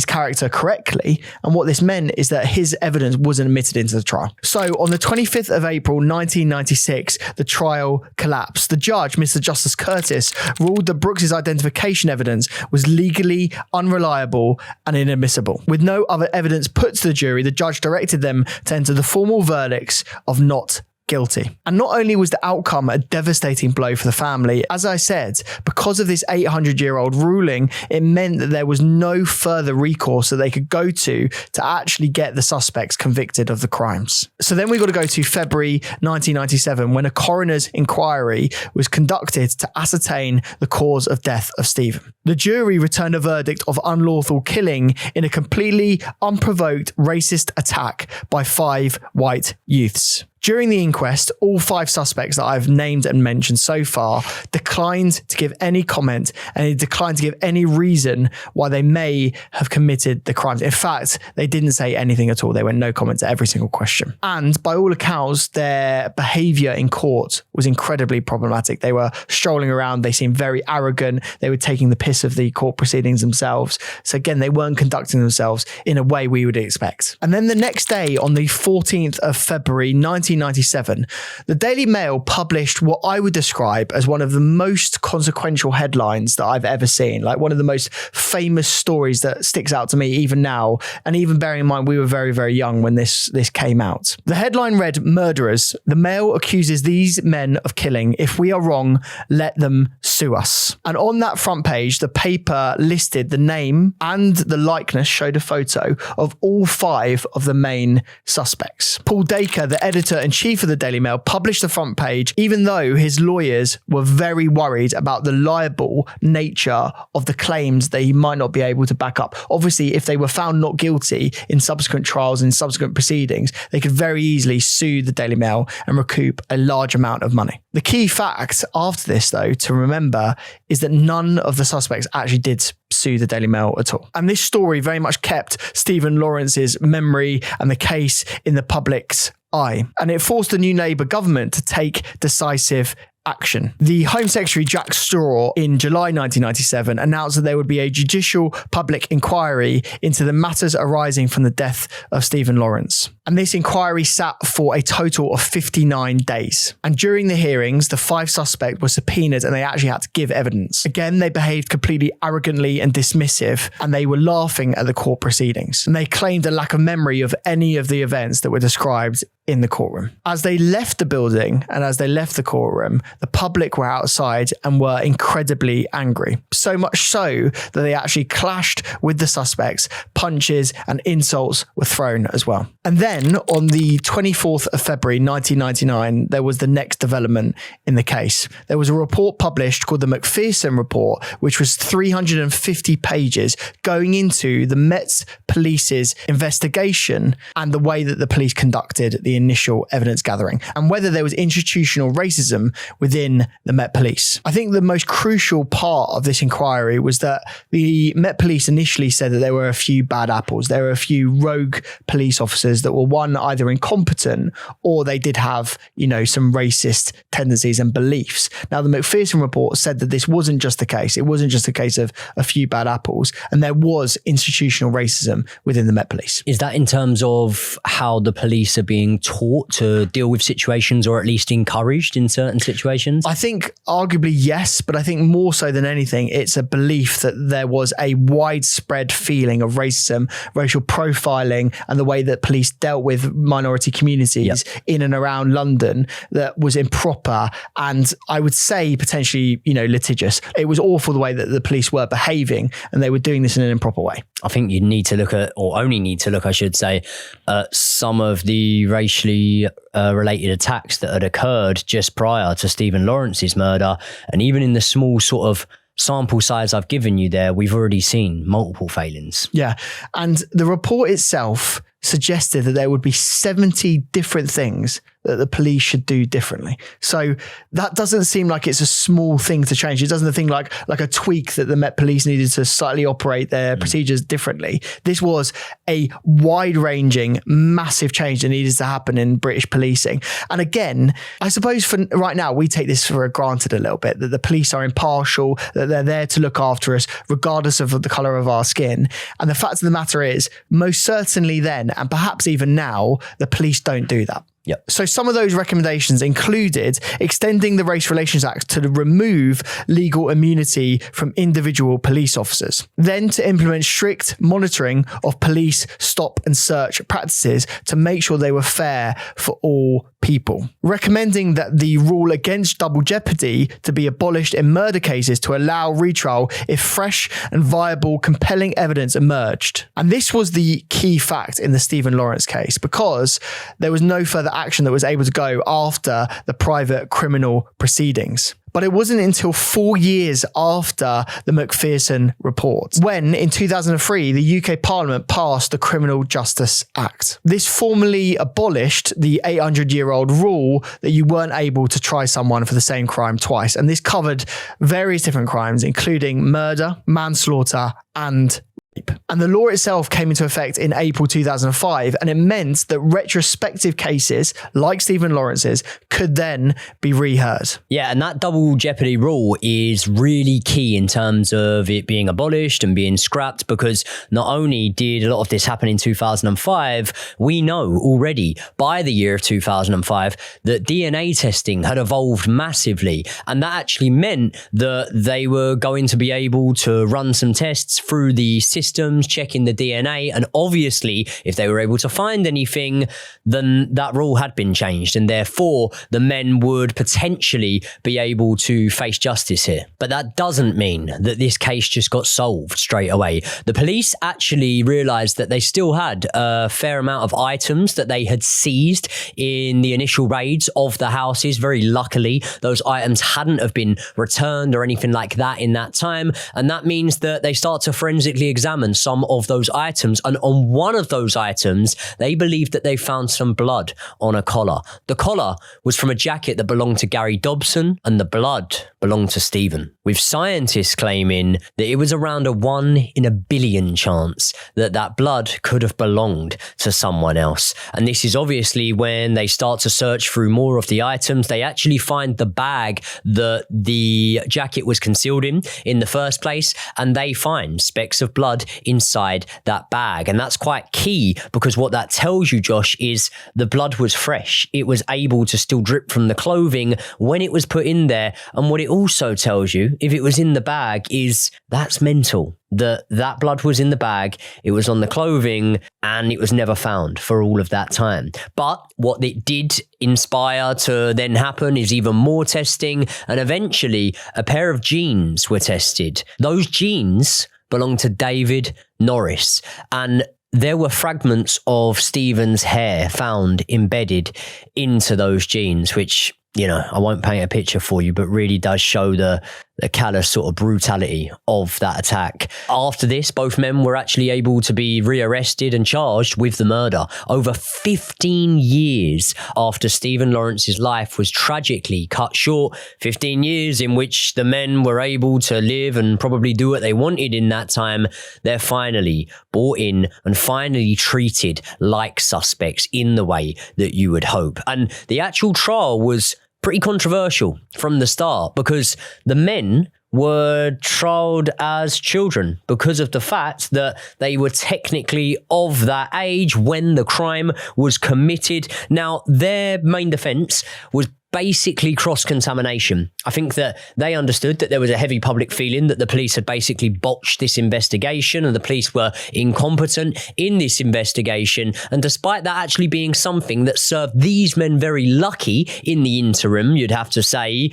character correctly. And what this meant is that his evidence wasn't admitted into the trial. So on the 25th of April, 1996, the trial collapsed. The judge, Mr. Justice Curtis, ruled that Brooks's identification evidence was legally unreliable and inadmissible. With no other evidence put to the jury, the judge directed them to enter the formal verdicts of not guilty. And not only was the outcome a devastating blow for the family, as I said, because of this 800-year-old ruling, it meant that there was no further recourse that they could go to actually get the suspects convicted of the crimes. So then we got to go to February 1997 when a coroner's inquiry was conducted to ascertain the cause of death of Stephen. The jury returned a verdict of unlawful killing in a completely unprovoked racist attack by 5 white youths. During the inquest, all 5 suspects that I've named and mentioned so far declined to give any comment and they declined to give any reason why they may have committed the crimes. In fact, they didn't say anything at all. They went no comment to every single question. And by all accounts, their behavior in court was incredibly problematic. They were strolling around. They seemed very arrogant. They were taking the piss of the court proceedings themselves. So again, they weren't conducting themselves in a way we would expect. And then the next day, on the 14th of February, 1997, the Daily Mail published what I would describe as one of the most consequential headlines that I've ever seen, like one of the most famous stories that sticks out to me even now, and even bearing in mind we were very, very young when this came out. The headline read, "Murderers. The Mail accuses these men of killing. If we are wrong, let them sue us." And on that front page, the paper listed the name and the likeness, showed a photo of all 5 of the main suspects. Paul Dacre, the editor-in-chief of the Daily Mail, published the front page, even though his lawyers were very worried about the liable nature of the claims that he might not be able to back up. Obviously, if they were found not guilty in subsequent trials and subsequent proceedings, they could very easily sue the Daily Mail and recoup a large amount of money. The key fact after this, though, to remember is that none of the suspects actually did sue the Daily Mail at all. And this story very much kept Stephen Lawrence's memory and the case in the public's eye. And it forced the new Labour government to take decisive action. The Home Secretary Jack Straw in July 1997 announced that there would be a judicial public inquiry into the matters arising from the death of Stephen Lawrence. And this inquiry sat for a total of 59 days. And during the hearings, the 5 suspects were subpoenaed and they actually had to give evidence. Again, they behaved completely arrogantly and dismissive, and they were laughing at the court proceedings. And they claimed a lack of memory of any of the events that were described in the courtroom. As they left the building and as they left the courtroom, the public were outside and were incredibly angry. So much so that they actually clashed with the suspects. Punches and insults were thrown as well. And then on the 24th of February 1999, there was the next development in the case. There was a report published called the Macpherson Report, which was 350 pages going into the Met Police's investigation and the way that the police conducted the initial evidence gathering and whether there was institutional racism within the Met Police. I think the most crucial part of this inquiry was that the Met Police initially said that there were a few bad apples. There were a few rogue police officers that were either incompetent or they did have, some racist tendencies and beliefs. Now, the Macpherson report said that this wasn't just the case. It wasn't just a case of a few bad apples, and there was institutional racism within the Met Police. Is that in terms of how the police are being taught to deal with situations, or at least encouraged in certain situations? I think arguably yes, but I think more so than anything, it's a belief that there was a widespread feeling of racism, racial profiling, and the way that police dealt with minority communities in and around London that was improper and I would say potentially, litigious. It was awful the way that the police were behaving and they were doing this in an improper way. I think you need to look at, or only need to look, I should say, at some of the racially related attacks that had occurred just prior to Stephen Lawrence's murder. And even in the small sort of sample size I've given you there, we've already seen multiple failings. Yeah. And the report itself suggested that there would be 70 different things that the police should do differently. So that doesn't seem like it's a small thing to change. It doesn't seem like a tweak that the Met Police needed to slightly operate their procedures differently. This was a wide-ranging, massive change that needed to happen in British policing. And again, I suppose for right now, we take this for granted a little bit, that the police are impartial, that they're there to look after us, regardless of the colour of our skin. And the fact of the matter is, most certainly then, and perhaps even now, the police don't do that. Yep. So some of those recommendations included extending the Race Relations Act to remove legal immunity from individual police officers, then to implement strict monitoring of police stop and search practices to make sure they were fair for all people, recommending that the rule against double jeopardy to be abolished in murder cases to allow retrial if fresh and viable compelling evidence emerged. And this was the key fact in the Stephen Lawrence case, because there was no further action that was able to go after the private criminal proceedings. But it wasn't until 4 years after the Macpherson report when, in 2003, the UK Parliament passed the Criminal Justice Act. This formally abolished the 800-year-old rule that you weren't able to try someone for the same crime twice. And this covered various different crimes, including murder, manslaughter, and rape. And the law itself came into effect in April 2005, and it meant that retrospective cases like Stephen Lawrence's could then be reheard. Yeah, and that double jeopardy rule is really key in terms of it being abolished and being scrapped, because not only did a lot of this happen in 2005, we know already by the year of 2005 that DNA testing had evolved massively, and that actually meant that they were going to be able to run some tests through the systems, checking the DNA, and obviously if they were able to find anything, then that rule had been changed, and therefore the men would potentially be able to face justice here. But that doesn't mean that this case just got solved straight away. The police actually realised that they still had a fair amount of items that they had seized in the initial raids of the houses. Very luckily, those items hadn't have been returned or anything like that in that time, and that means that they start to forensically examine some of those items, and on one of those items they believed that they found some blood on a collar. The collar was from a jacket that belonged to Gary Dobson, and the blood belonged to Stephen, with scientists claiming that it was around a 1 in a billion chance that that blood could have belonged to someone else. And this is obviously when they start to search through more of the items. They actually find the bag that the jacket was concealed in the first place, and they find specks of blood blood inside that bag. And that's quite key, because what that tells you, Josh, is the blood was fresh. It was able to still drip from the clothing when it was put in there. And what it also tells you, if it was in the bag, is that's mental. That blood was in the bag, it was on the clothing, and it was never found for all of that time. But what it did inspire to then happen is even more testing, and eventually a pair of genes were tested. Those genes belong to David Norris, and there were fragments of Stephen's hair found embedded into those genes, which, you know, I won't paint a picture for you, but really does show the callous sort of brutality of that attack. After this, both men were actually able to be rearrested and charged with the murder. Over 15 years after Stephen Lawrence's life was tragically cut short, 15 years in which the men were able to live and probably do what they wanted in that time, they're finally brought in and finally treated like suspects in the way that you would hope. And the actual trial was pretty controversial from the start, because the men were trialed as children because of the fact that they were technically of that age when the crime was committed. Now, their main defense was basically cross-contamination. I think that they understood that there was a heavy public feeling that the police had basically botched this investigation and the police were incompetent in this investigation. And despite that actually being something that served these men very lucky in the interim, you'd have to say,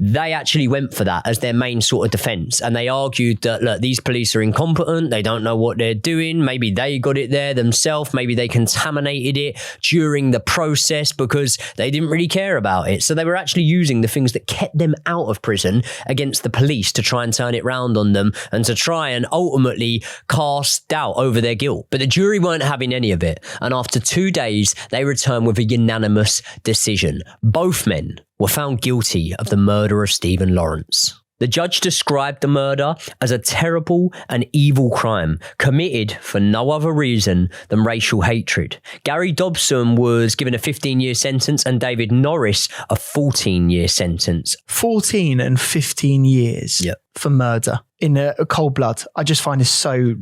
they actually went for that as their main sort of defense. And they argued that, look, these police are incompetent. They don't know what they're doing. Maybe they got it there themselves. Maybe they contaminated it during the process because they didn't really care about it. So they were actually using the things that kept them out of prison against the police to try and turn it round on them and to try and ultimately cast doubt over their guilt. But the jury weren't having any of it. And after 2 days, they returned with a unanimous decision. Both men were found guilty of the murder of Stephen Lawrence. The judge described the murder as a terrible and evil crime committed for no other reason than racial hatred. Gary Dobson was given a 15-year sentence and David Norris a 14-year sentence. 14 and 15 years for murder in a cold blood. I just find it so,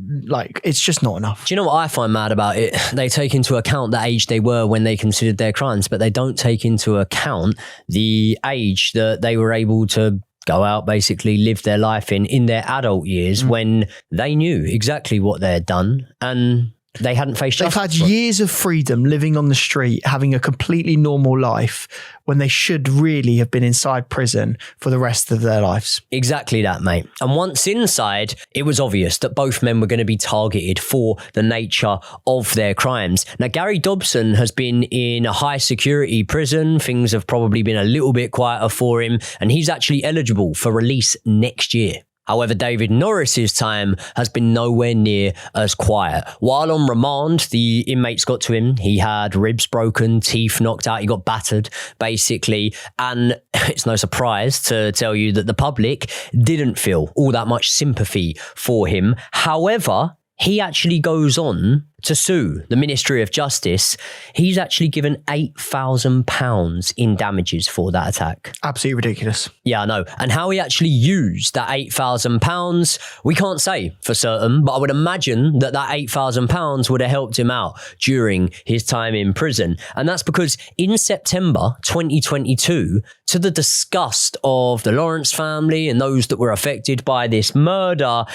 it's just not enough. Do you know what I find mad about it? They take into account the age they were when they considered their crimes, but they don't take into account the age that they were able to go out, basically live their life in their adult years when they knew exactly what they had done and they hadn't faced justice. They've had years of freedom living on the street, having a completely normal life when they should really have been inside prison for the rest of their lives. Exactly that, mate. And once inside, it was obvious that both men were going to be targeted for the nature of their crimes. Now, Gary Dobson has been in a high security prison. Things have probably been a little bit quieter for him, and he's actually eligible for release next year. However, David Norris's time has been nowhere near as quiet. While on remand, the inmates got to him. He had ribs broken, teeth knocked out. He got battered, basically. And it's no surprise to tell you that the public didn't feel all that much sympathy for him. However, he actually goes on to sue the Ministry of Justice. He's actually given £8,000 in damages for that attack. Absolutely ridiculous. Yeah, I know. And how he actually used that £8,000, we can't say for certain, but I would imagine that £8,000 would have helped him out during his time in prison. And that's because in September 2022, to the disgust of the Lawrence family and those that were affected by this murder,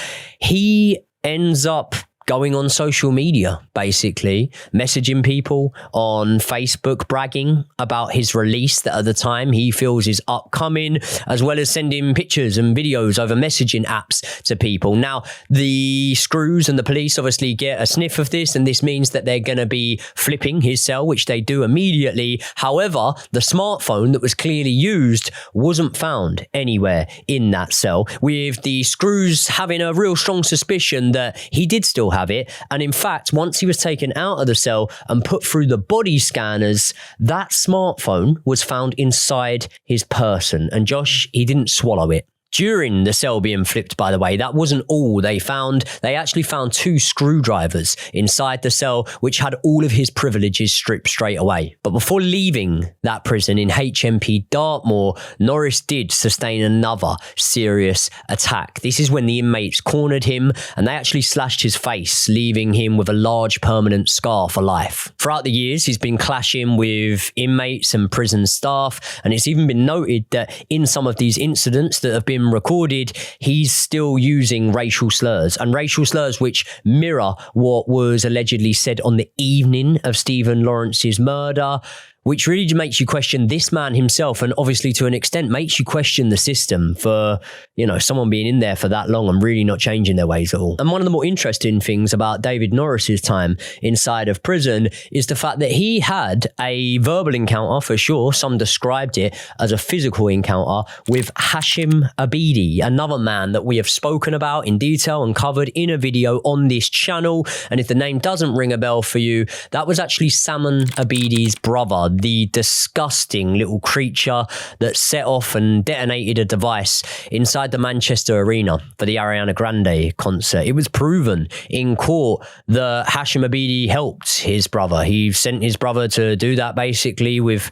he ends up going on social media, basically messaging people on Facebook, bragging about his release that at the time he feels is upcoming, as well as sending pictures and videos over messaging apps to people. Now, the screws and the police obviously get a sniff of this, and this means that they're going to be flipping his cell, which they do immediately. However, the smartphone that was clearly used wasn't found anywhere in that cell, with the screws having a real strong suspicion that he did still have it. And in fact, once he was taken out of the cell and put through the body scanners, that smartphone was found inside his person. And Josh, he didn't swallow it. During the cell being flipped, by the way, that wasn't all they found. They actually found 2 screwdrivers inside the cell, which had all of his privileges stripped straight away. But before leaving that prison in HMP Dartmoor, Norris did sustain another serious attack. This is when the inmates cornered him and they actually slashed his face, leaving him with a large permanent scar for life. Throughout the years, he's been clashing with inmates and prison staff, and it's even been noted that in some of these incidents that have been recorded, he's still using racial slurs, and racial slurs which mirror what was allegedly said on the evening of Stephen Lawrence's murder, which really makes you question this man himself, and obviously to an extent makes you question the system for, you know, someone being in there for that long and really not changing their ways at all. And one of the more interesting things about David Norris's time inside of prison is the fact that he had a verbal encounter, for sure, some described it as a physical encounter, with Hashim Abedi, another man that we have spoken about in detail and covered in a video on this channel. And if the name doesn't ring a bell for you, that was actually Salman Abedi's brother, the disgusting little creature that set off and detonated a device inside the Manchester Arena for the Ariana Grande concert. It was proven in court that Hashim Abedi helped his brother. He sent his brother to do that basically with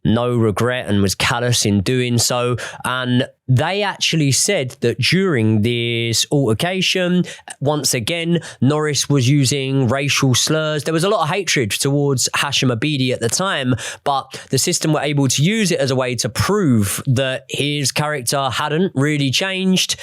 no regret and was callous in doing so. And they actually said that during this altercation, once again, Norris was using racial slurs. There was a lot of hatred towards Hashim Abedi at the time, but the system were able to use it as a way to prove that his character hadn't really changed.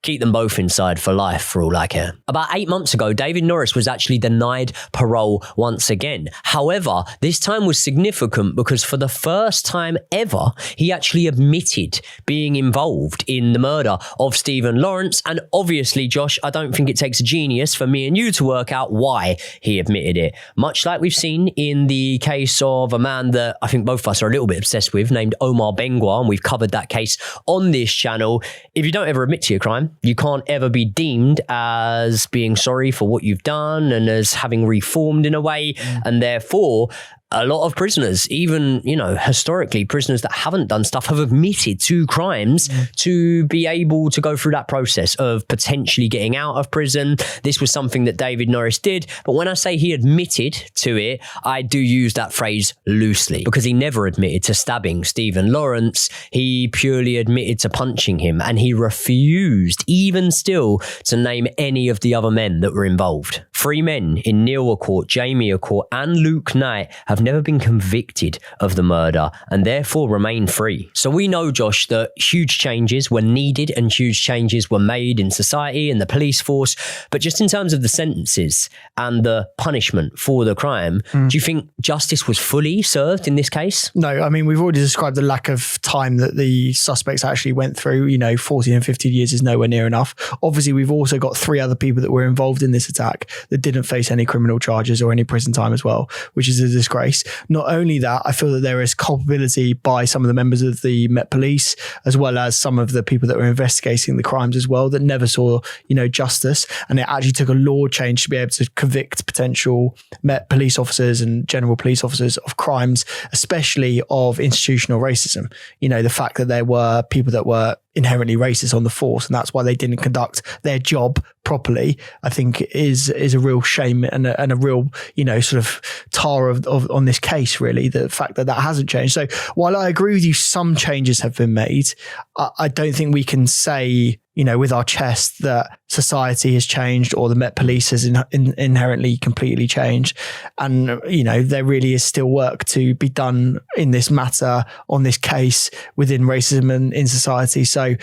Keep them both inside for life for all I care. About 8 months ago, David Norris was actually denied parole once again. However, this time was significant because for the first time ever, he actually admitted being involved in the murder of Stephen Lawrence. And obviously, Josh, I don't think it takes a genius for me and you to work out why he admitted it. Much like we've seen in the case of a man that I think both of us are a little bit obsessed with, named Omar Bengwa, and we've covered that case on this channel. If you don't ever admit to your crime, you can't ever be deemed as being sorry for what you've done and as having reformed in a way. And therefore, a lot of prisoners, even, you know, historically, prisoners that haven't done stuff have admitted to crimes to be able to go through that process of potentially getting out of prison. This was something that David Norris did. But when I say he admitted to it, I do use that phrase loosely because he never admitted to stabbing Stephen Lawrence. He purely admitted to punching him, and he refused, even still, to name any of the other men that were involved. 3 men in Neil Accourt, Jamie Accourt, and Luke Knight have never been convicted of the murder and therefore remain free. So we know, Josh, that huge changes were needed and huge changes were made in society and the police force. But just in terms of the sentences and the punishment for the crime, do you think justice was fully served in this case? No, I mean, we've already described the lack of time that the suspects actually went through. You know, 14 and 15 years is nowhere near enough. Obviously, we've also got 3 other people that were involved in this attack that didn't face any criminal charges or any prison time as well, which is a disgrace. Not only that, I feel that there is culpability by some of the members of the Met Police, as well as some of the people that were investigating the crimes as well, that never saw, you know, justice. And it actually took a law change to be able to convict potential Met Police officers and general police officers of crimes, especially of institutional racism. You know, the fact that there were people that were inherently racist on the force, and that's why they didn't conduct their job properly, I think is a real shame and a real, you know, sort of tar of on this case, really, the fact that hasn't changed. So while I agree with you, some changes have been made, I don't think we can say, you know, with our chest that society has changed or the Met Police has inherently completely changed. And, you know, there really is still work to be done in this matter, on this case, within racism and in society. So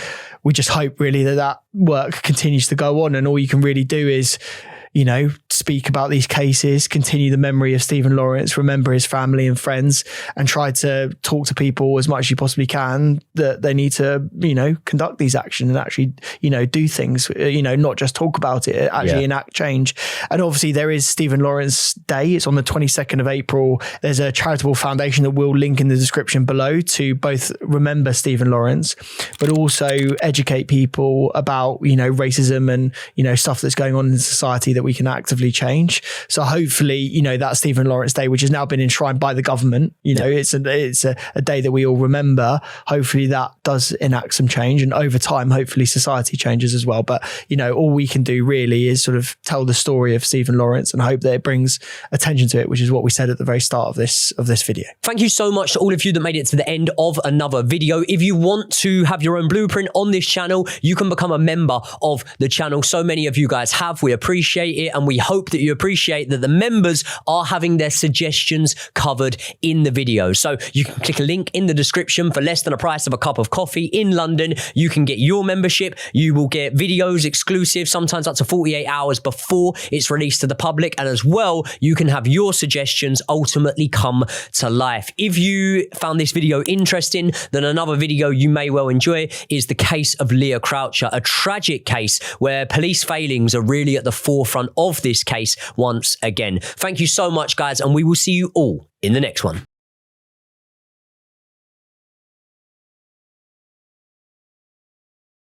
we just hope really that work continues to go on, and all you can really do is, you know, speak about these cases, continue the memory of Stephen Lawrence, remember his family and friends, and try to talk to people as much as you possibly can that they need to, you know, conduct these actions and actually, you know, do things, you know, not just talk about it, actually enact change. And obviously there is Stephen Lawrence Day. It's on the 22nd of April. There's a charitable foundation that we'll link in the description below to both remember Stephen Lawrence, but also educate people about, you know, racism and, you know, stuff that's going on in society that that we can actively change. So hopefully, you know, that Stephen Lawrence Day, which has now been enshrined by the government, you know, it's a day that we all remember. Hopefully that does enact some change, and over time, hopefully society changes as well. But, you know, all we can do really is sort of tell the story of Stephen Lawrence and hope that it brings attention to it, which is what we said at the very start of this video. Thank you so much to all of you that made it to the end of another video. If you want to have your own blueprint on this channel, you can become a member of the channel. So many of you guys have. We appreciate it, and we hope that you appreciate that the members are having their suggestions covered in the video. So you can click a link in the description. For less than the price of a cup of coffee in London, you can get your membership. You will get videos exclusive, sometimes up to 48 hours before it's released to the public. And as well, you can have your suggestions ultimately come to life. If you found this video interesting, then another video you may well enjoy is the case of Leah Croucher, a tragic case where police failings are really at the forefront of this case once again. Thank you so much, guys, and we will see you all in the next one.